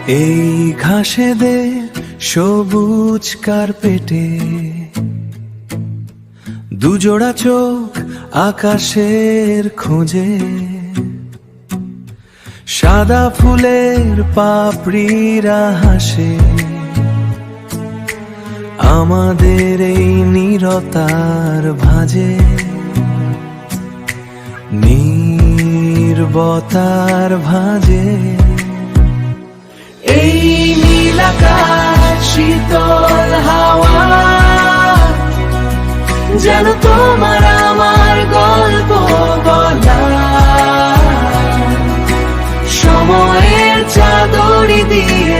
এই ঘাসেদের সবুজ কার্পেটে দুজোড়া চোখ আকাশের খোঁজে, সাদা ফুলের পাপড়িরা হাসে আমাদের এই নীরতার ভাঁজে। নীরবতার ভাঁজে এই নীল আকাশ, শীতল হাওয়া, যেন তোমার আমার গল্প বলা। সময়ের চাদরি দিয়ে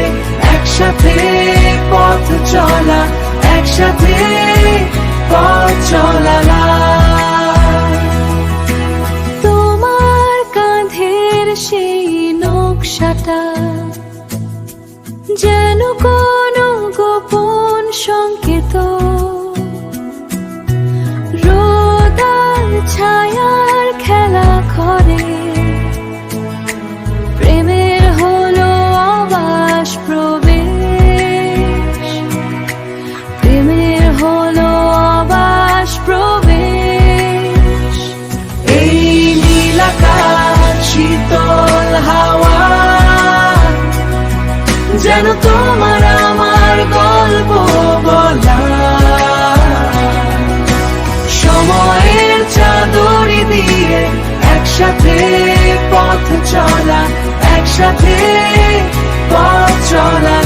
একসাথে পথ চলা, একসাথে পথ চলা। তোমার কাঁধের সেই নকশাটা যেন কোনো গোপন সংকেত, রোদার ছায়ার খেলা ঘরে প্রেমের হলো আবাস প্রবেশ, প্রেমের হলো আবাস প্রবেশ। এই নীল আকাশ, শীতল হাওয়া, যেন তোমার আমার গল্প বলা। সময়ের চাদরি দিয়ে একসাথে পথ চলা, একসাথে পথ চলা।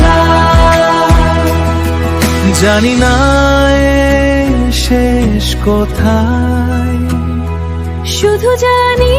জানি না এর শেষ কোথায়, শুধু জানি